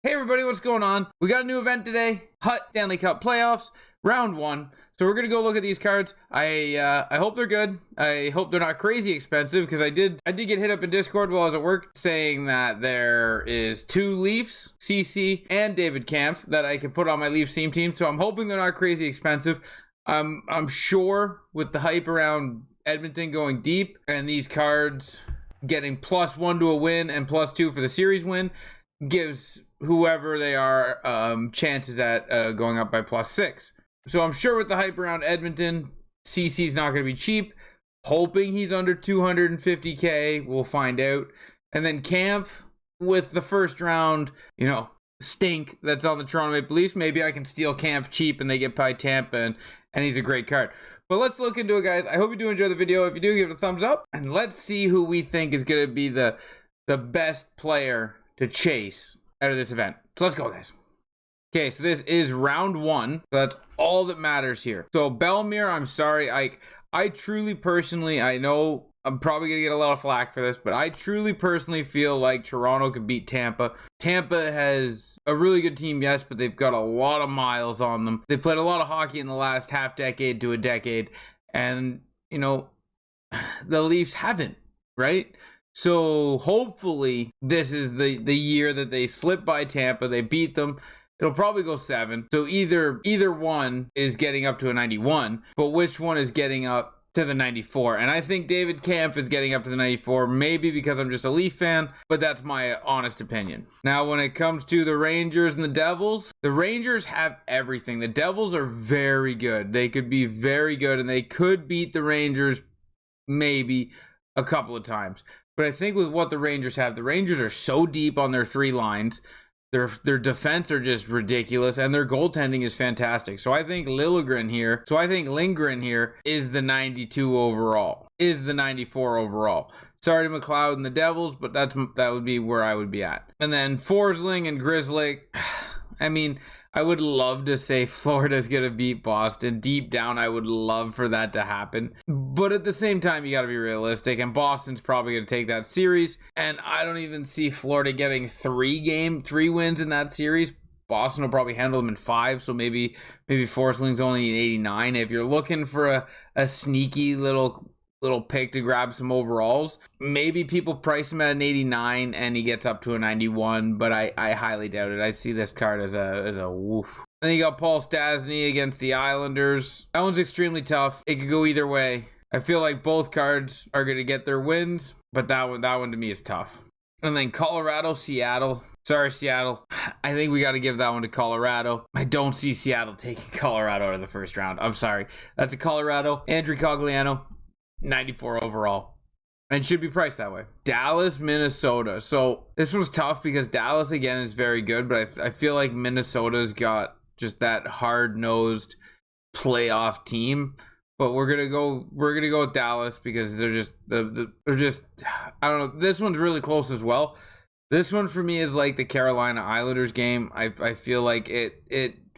Hey everybody, what's going on? We got a new event today, Hut Stanley Cup Playoffs, round 1. So we're gonna go look at these cards. I hope they're good. I hope they're not crazy expensive, because I did get hit up in Discord while I was at work saying that there is 2 Leafs, CC, and David Kampf that I can put on my Leafs team. So I'm hoping they're not crazy expensive. I'm sure with the hype around Edmonton going deep and these cards getting +1 to a win and +2 for the series win gives whoever they are chances at going up by +6. So I'm sure with the hype around Edmonton, CC's not going to be cheap. Hoping he's under 250k. We'll find out. And then Kampf with the first round, stink that's on the Toronto Maple Leafs. Maybe I can steal Kampf cheap and they get by Tampa, and he's a great card. But let's look into it, guys. I hope you do enjoy the video. If you do, give it a thumbs up. And let's see who we think is going to be the best player to chase out of this event. So let's go, guys. Okay, so this is round 1. So that's all that matters here. So Bellemare, I'm sorry. I truly, personally, I know I'm probably going to get a lot of flack for this, but I truly, personally feel like Toronto could beat Tampa. Tampa has a really good team, yes, but they've got a lot of miles on them. They played a lot of hockey in the last half decade to a decade, and, the Leafs haven't, right? So hopefully this is the year that they slip by Tampa, they beat them. It'll probably go 7. So either one is getting up to a 91, but which one is getting up to the 94? And I think David Kampf is getting up to the 94, maybe because I'm just a Leaf fan, but that's my honest opinion. Now, when it comes to the Rangers and the Devils, the Rangers have everything. The Devils are very good. They could be very good, and they could beat the Rangers maybe a couple of times. But I think with what the Rangers have, the Rangers are so deep on their 3 lines. Their defense are just ridiculous, and their goaltending is fantastic. So I think Lindgren here is the 92 overall, is the 94 overall. Sorry to McLeod and the Devils, but that would be where I would be at. And then Forsling and Grizzly, I mean, I would love to say Florida's going to beat Boston. Deep down, I would love for that to happen. But at the same time, you got to be realistic, and Boston's probably going to take that series. And I don't even see Florida getting 3 wins in that series. Boston will probably handle them in 5, so maybe Forsling's only an 89. If you're looking for a sneaky little pick to grab some overalls, maybe people price him at an 89 and he gets up to a 91, but I highly doubt it. I see this card as a woof. Then you got Paul Stastny against the Islanders. That one's extremely tough. It could go either way. I feel like both cards are going to get their wins, but that one to me is tough. And then Colorado, Seattle. Sorry, Seattle. I think we got to give that one to Colorado. I don't see Seattle taking Colorado out of the first round. I'm sorry. That's a Colorado. Andrew Cogliano, 94 overall, and should be priced that way. Dallas, Minnesota. So this was tough because Dallas again is very good, but I feel like Minnesota's got just that hard-nosed playoff team. But we're gonna go with Dallas because they're just I don't know. This one's really close as well. This one for me is like the Carolina Islanders game. I feel like it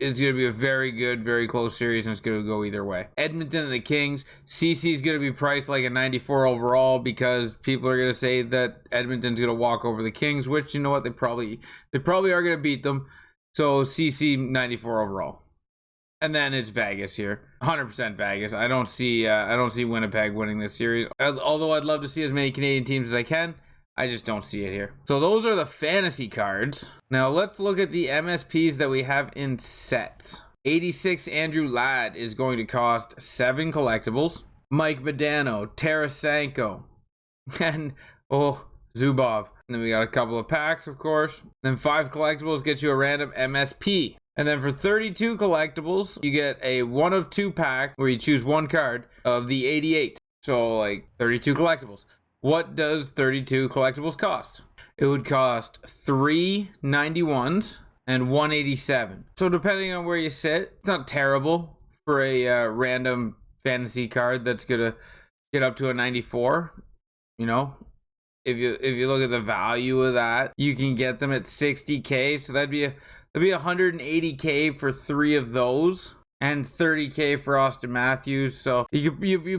is going to be a very good, very close series, and it's going to go either way. Edmonton and the Kings. CC is going to be priced like a 94 overall because people are going to say that Edmonton's going to walk over the Kings, which, you know what, they probably are going to beat them. So CC 94 overall. And then it's Vegas here. 100% Vegas. I don't see Winnipeg winning this series. Although I'd love to see as many Canadian teams as I can, I just don't see it here. So those are the fantasy cards. Now let's look at the MSPs that we have in sets. 86 Andrew Ladd is going to cost 7 collectibles. Mike Modano, Tarasenko, and Zubov. And then we got a couple of packs, of course. Then 5 collectibles get you a random MSP. And then for 32 collectibles, you get a 1 of 2 pack where you choose 1 card of the 88. So like 32 collectibles. What does 32 collectibles cost? It would cost 3 91s and 187. So depending on where you sit, it's not terrible for a random fantasy card that's gonna get up to a 94. If you look at the value of that, you can get them at 60k. So that'd be 180k for 3 of those. And 30k for Austin Matthews. So you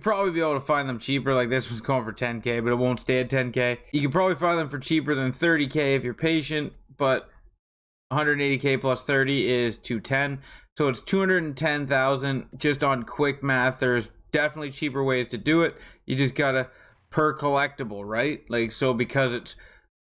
probably be able to find them cheaper. Like this one's going for 10k, but it won't stay at 10k. You can probably find them for cheaper than 30k if you're patient, but 180k plus 30 is 210. So it's 210,000 just on quick math. There's definitely cheaper ways to do it. You just gotta per collectible, right? Like, so because it's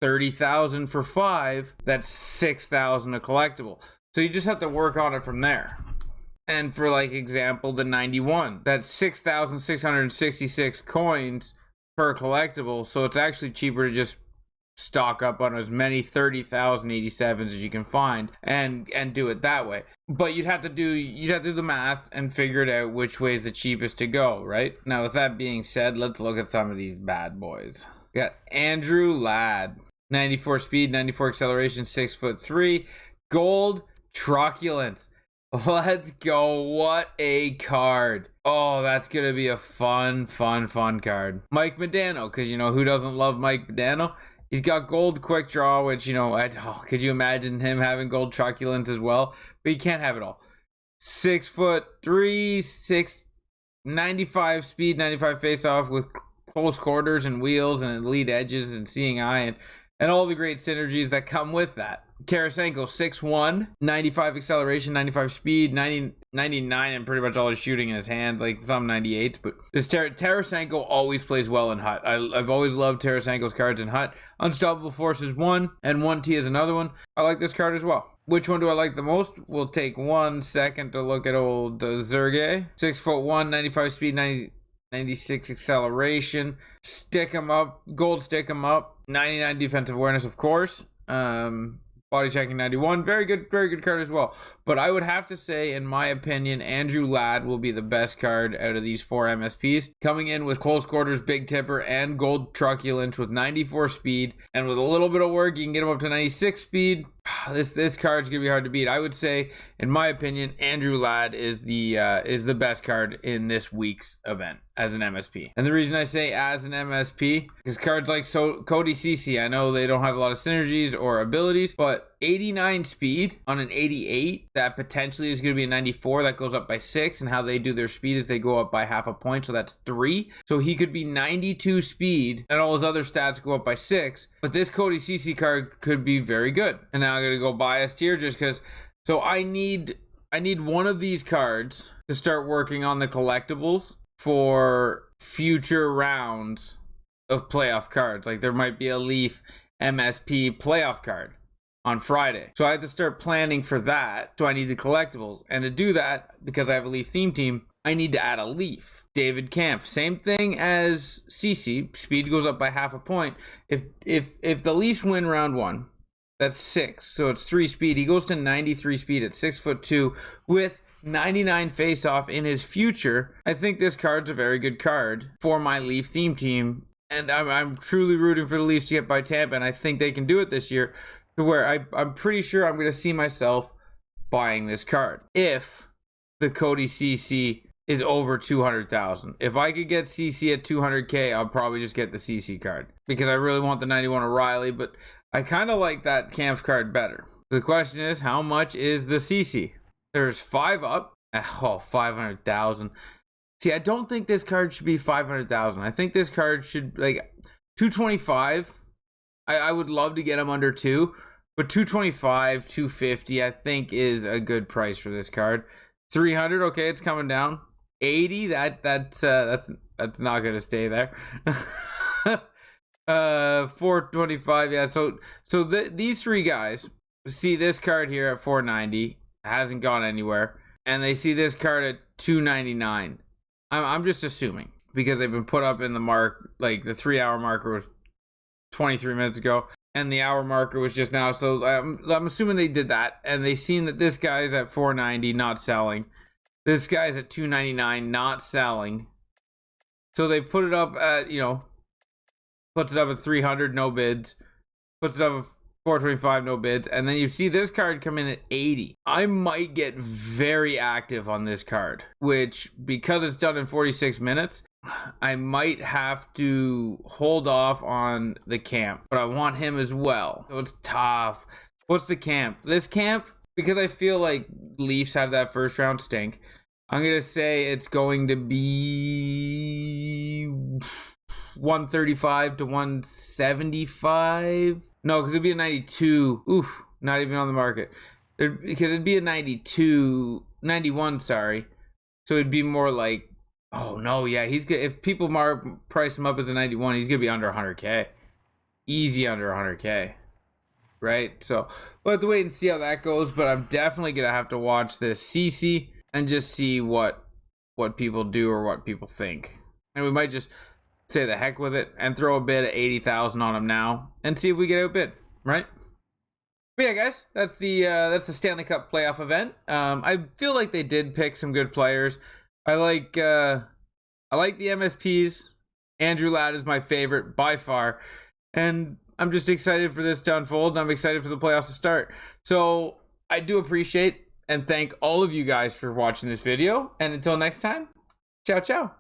30,000 for 5, that's 6,000 a collectible. So you just have to work on it from there. And for like example, the 91, that's 6,666 coins per collectible. So it's actually cheaper to just stock up on as many 30,087s as you can find and do it that way. But you'd have to do the math and figure it out which way is the cheapest to go, right? Now, with that being said, let's look at some of these bad boys. We got Andrew Ladd, 94 speed, 94 acceleration, 6'3", gold truculence. Let's go. What a card. Oh, that's gonna be a fun card. Mike Modano, because you know who doesn't love Mike Modano? He's got gold quick draw, which, you know, could you imagine him having gold truculence as well? But he can't have it all. 6'3", 95 speed, 95 face off with close quarters and wheels and elite edges and seeing eye and all the great synergies that come with that. Tarasenko, 6'1", 95 acceleration, 95 speed, 99 and pretty much all his shooting in his hands, like some 98s. But this Tarasenko always plays well in Hut. I've always loved Tarasenko's cards in Hut. Unstoppable Force is one, and 1T is another one. I like this card as well. Which one do I like the most? We'll take 1 second to look at old Zerge. 6'1", 95 speed, 96 acceleration. Stick him up. Gold stick him up. 99 defensive awareness, of course. Body checking 91. Very good card as well. But I would have to say, in my opinion, Andrew Ladd will be the best card out of these 4 MSPs. Coming in with close quarters, big tipper, and gold truculence with 94 speed. And with a little bit of work, you can get him up to 96 speed. This card's gonna be hard to beat. I would say, in my opinion, Andrew Ladd is the best card in this week's event as an MSP. And the reason I say as an MSP is cards like Cody Ceci. I know they don't have a lot of synergies or abilities, but 89 speed on an 88 that potentially is going to be a 94 that goes up by 6, and how they do their speed is they go up by half a point, so that's 3. So he could be 92 speed and all his other stats go up by 6, but this Cody Ceci card could be very good. And now I'm going to go biased here just because. So I need one of these cards to start working on the collectibles for future rounds of playoff cards. Like there might be a Leaf MSP playoff card on Friday. So I have to start planning for that. So I need the collectibles. And to do that, because I have a Leaf theme team, I need to add a Leaf. David Kampf, same thing as CC. Speed goes up by half a point. If the Leafs win round 1, that's 6. So it's 3 speed. He goes to 93 speed at 6'2" with 99 face-off in his future. I think this card's a very good card for my Leaf theme team. And I'm truly rooting for the Leafs to get by Tampa, and I think they can do it this year, to where I'm pretty sure I'm going to see myself buying this card if the Cody CC is over 200,000. If I could get CC at 200k, I'll probably just get the CC card because I really want the 91 O'Reilly, but I kind of like that Camps card better. The question is, how much is the CC? There's 5 up. 500,000. See, I don't think this card should be 500,000. I think this card should, like, 225. I would love to get him under 2, but 225, 250, I think is a good price for this card. 300, okay, it's coming down. 80, that's not gonna stay there. 425, yeah. So these 3 guys see this card here at 490, hasn't gone anywhere, and they see this card at 299. I'm just assuming because they've been put up in the mark, like the 3-hour marker was 23 minutes ago and the hour marker was just now. So I'm assuming they did that, and they seen that this guy's at 490 not selling, this guy's at 299 not selling, so they put it up at, you know, puts it up at 300 no bids, puts it up at 425 no bids, and then you see this card come in at 80. I might get very active on this card, which, because it's done in 46 minutes, I might have to hold off on the Camp, but I want him as well, so it's tough. What's the Camp? This Camp, because I feel like Leafs have that first round stink, I'm gonna say it's going to be 135 to 175. No, because it'd be a 92. Oof. not even on the market. Because it'd be a 92, 91, sorry. So it'd be more like, oh no, yeah, he's good. If people price him up as a 91, he's gonna be under 100K, easy under 100K, right? So we'll have to wait and see how that goes. But I'm definitely gonna have to watch this CC and just see what people do or what people think, and we might just say the heck with it and throw a bid at 80,000 on him now and see if we get outbid, right? But yeah, guys, that's the Stanley Cup playoff event. I feel like they did pick some good players. I like the MSPs. Andrew Ladd is my favorite by far, and I'm just excited for this to unfold, and I'm excited for the playoffs to start. So I do appreciate and thank all of you guys for watching this video, and until next time, ciao ciao.